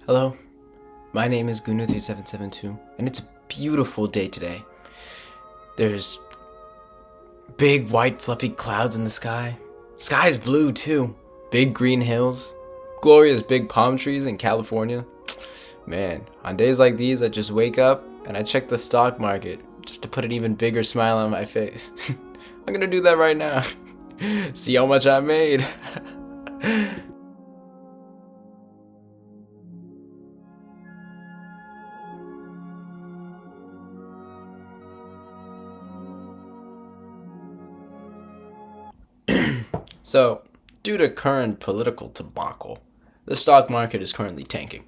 Hello, my name is Gunu3772, and it's a beautiful day today. There's big white fluffy clouds in the sky. Sky's blue too. Big green hills. Glorious big palm trees in California. Man, on days like these, I just wake up and I check the stock market just to put an even bigger smile on my face. I'm gonna do that right now. See how much I made. So, due to current political debacle, the stock market is currently tanking.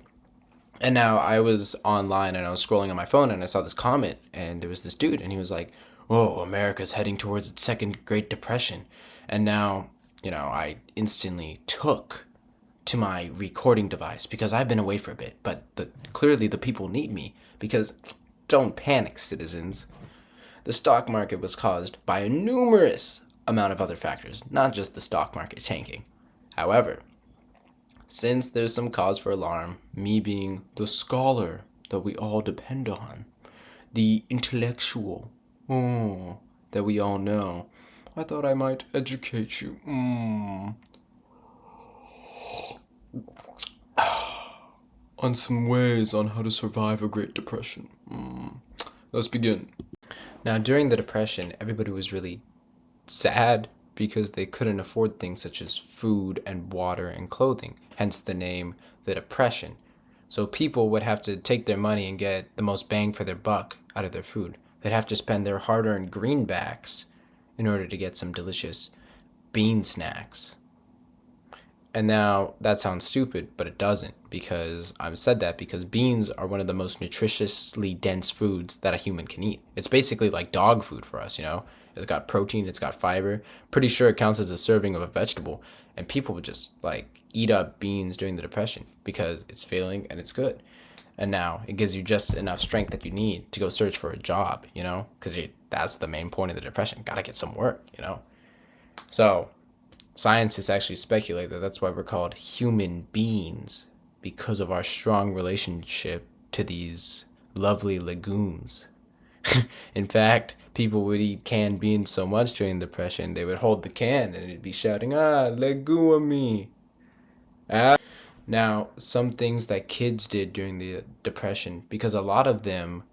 And now I was online and I was scrolling on my phone and I saw this comment and there was this dude and he was like, "Oh, America's heading towards its second Great Depression." And now, I instantly took to my recording device because I've been away for a bit, but clearly the people need me because don't panic, citizens. The stock market was caused by a numerous amount of other factors, not just the stock market tanking. However, since there's some cause for alarm, me being the scholar that we all depend on, the intellectual that we all know, I thought I might educate you on some ways on how to survive a Great Depression. Let's begin. Now, during the Depression, everybody was really sad because they couldn't afford things such as food and water and clothing, hence the name the Depression. So people would have to take their money and get the most bang for their buck out of their food. They'd have to spend their hard-earned greenbacks in order to get some delicious bean snacks. And now that sounds stupid, but it doesn't, because I've said that because beans are one of the most nutritiously dense foods that a human can eat. It's basically like dog food for us. It's got protein, it's got fiber. Pretty sure it counts as a serving of a vegetable. And people would just like eat up beans during the Depression because it's filling and it's good. And now it gives you just enough strength that you need to go search for a job, because that's the main point of the Depression. Gotta get some work. So scientists actually speculate that that's why we're called human beings, because of our strong relationship to these lovely legumes. In fact, people would eat canned beans so much during the Depression, they would hold the can and it'd be shouting, "Ah, legume." Now, some things that kids did during the Depression, because a lot of them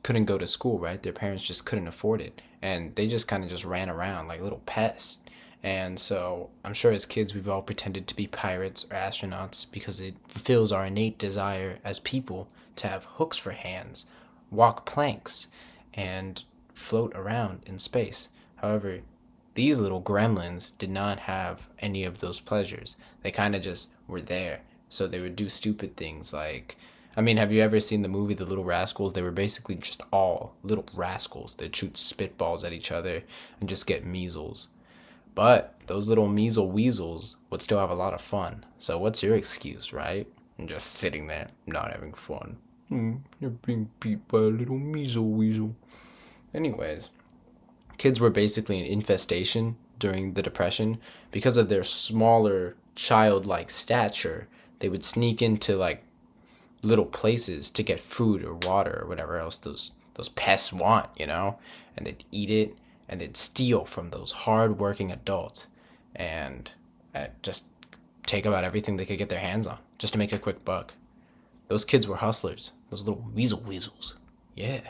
couldn't go to school, right? Their parents just couldn't afford it. And they just kind of just ran around like little pests. And so I'm sure as kids, we've all pretended to be pirates or astronauts because it fulfills our innate desire as people to have hooks for hands, walk planks, and float around in space. However, these little gremlins did not have any of those pleasures. They kind of just were there. So they would do stupid things like, I mean, have you ever seen the movie The Little Rascals? They were basically just all little rascals that shoot spitballs at each other and just get measles. But those little measle weasels would still have a lot of fun. So what's your excuse, right? And just sitting there, not having fun. You're being beat by a little measle weasel. Anyways, kids were basically an infestation during the Depression because of their smaller childlike stature. They would sneak into like little places to get food or water or whatever else those pests want, and they'd eat it and they'd steal from those hard-working adults and just take about everything they could get their hands on just to make a quick buck. Those kids were hustlers, those little weasel weasels. Yeah.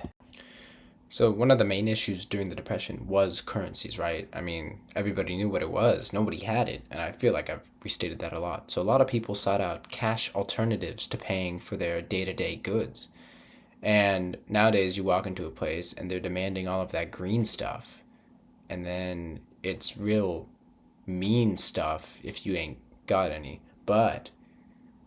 So one of the main issues during the Depression was currencies, right? I mean, everybody knew what it was. Nobody had it, and I feel like I've restated that a lot. So a lot of people sought out cash alternatives to paying for their day-to-day goods. And nowadays you walk into a place and they're demanding all of that green stuff. And then it's real mean stuff if you ain't got any. But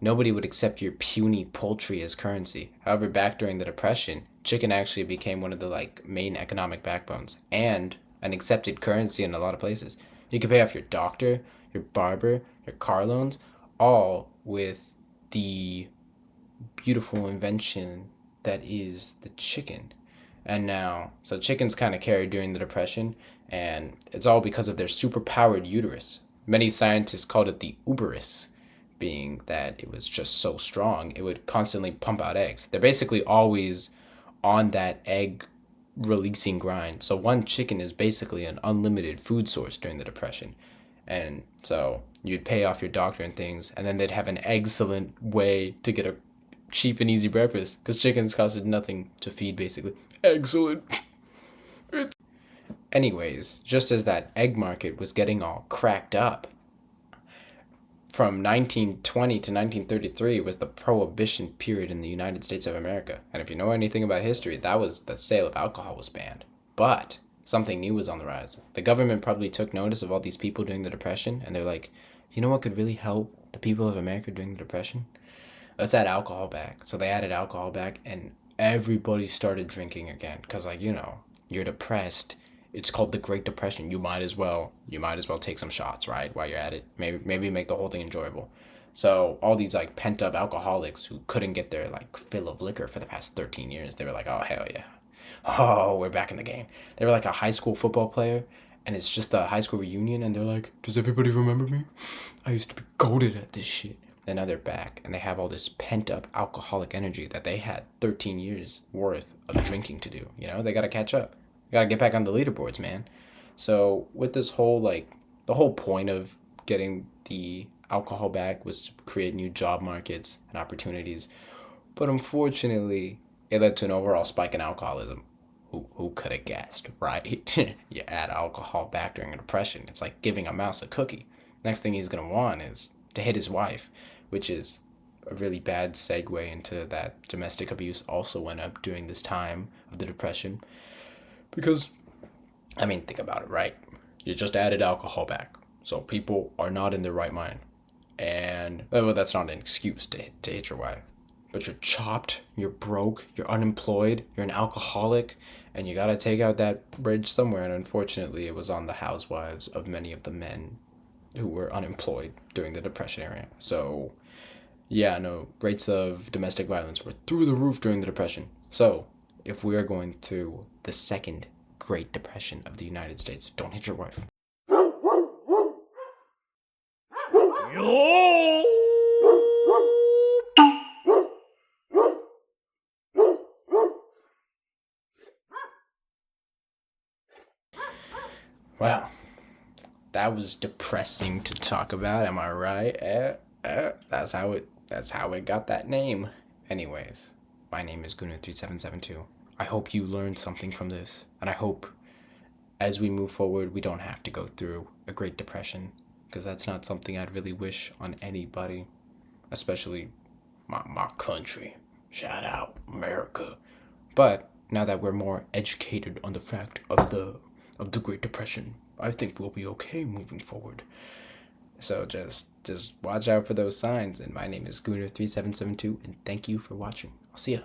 nobody would accept your puny poultry as currency. However, back during the Depression, chicken actually became one of the like main economic backbones and an accepted currency in a lot of places. You could pay off your doctor, your barber, your car loans, all with the beautiful invention that is the chicken. And now, so chickens kind of carried during the Depression, and it's all because of their superpowered uterus. Many scientists called it the uberus being that it was just so strong, it would constantly pump out eggs. They're basically always on that egg releasing grind. So one chicken is basically an unlimited food source during the Depression. And so you'd pay off your doctor and things, and then they'd have an excellent way to get a cheap and easy breakfast because chickens costed nothing to feed, basically. Excellent. Anyways, just as that egg market was getting all cracked up, from 1920 to 1933 was the prohibition period in the United States of America. And if you know anything about history, that was the sale of alcohol was banned. But something new was on the rise. The government probably took notice of all these people during the Depression, and they're like, you know what could really help the people of America during the Depression? Let's add alcohol back. So they added alcohol back, and everybody started drinking again. Because, like, you're depressed. It's called the Great Depression. You might as well take some shots, right? While you're at it. Maybe make the whole thing enjoyable. So all these like pent up alcoholics who couldn't get their like fill of liquor for the past 13 years, they were like, oh hell yeah. Oh, we're back in the game. They were like a high school football player, and it's just a high school reunion, and they're like, does everybody remember me? I used to be goaded at this shit. And now they're back, and they have all this pent up alcoholic energy that they had 13 years worth of drinking to do. They gotta catch up. They gotta get back on the leaderboards, man. So with this whole like, the whole point of getting the alcohol back was to create new job markets and opportunities. But unfortunately, it led to an overall spike in alcoholism. Who could have guessed, right? You add alcohol back during a depression. It's like giving a mouse a cookie. Next thing he's going to want is to hit his wife, which is a really bad segue into that domestic abuse also went up during this time of the depression. Because, I mean, think about it, right? You just added alcohol back. So people are not in their right mind. And, well, that's not an excuse to hit your wife. But you're chopped, you're broke, you're unemployed, you're an alcoholic, and you gotta take out that bridge somewhere. And unfortunately, it was on the housewives of many of the men who were unemployed during the Depression era. So, yeah, no, rates of domestic violence were through the roof during the Depression. So, if we are going through the second Great Depression of the United States, don't hit your wife. Well, that was depressing to talk about. Am I right? That's how it got that name. Anyways, my name is Gunu3772. I hope you learned something from this, and I hope as we move forward, we don't have to go through a Great Depression, because that's not something I'd really wish on anybody, especially my country. Shout out America. But now that we're more educated on the fact of the Great Depression, I think we'll be okay moving forward. So just watch out for those signs. And my name is Gooner3772, and thank you for watching. I'll see ya.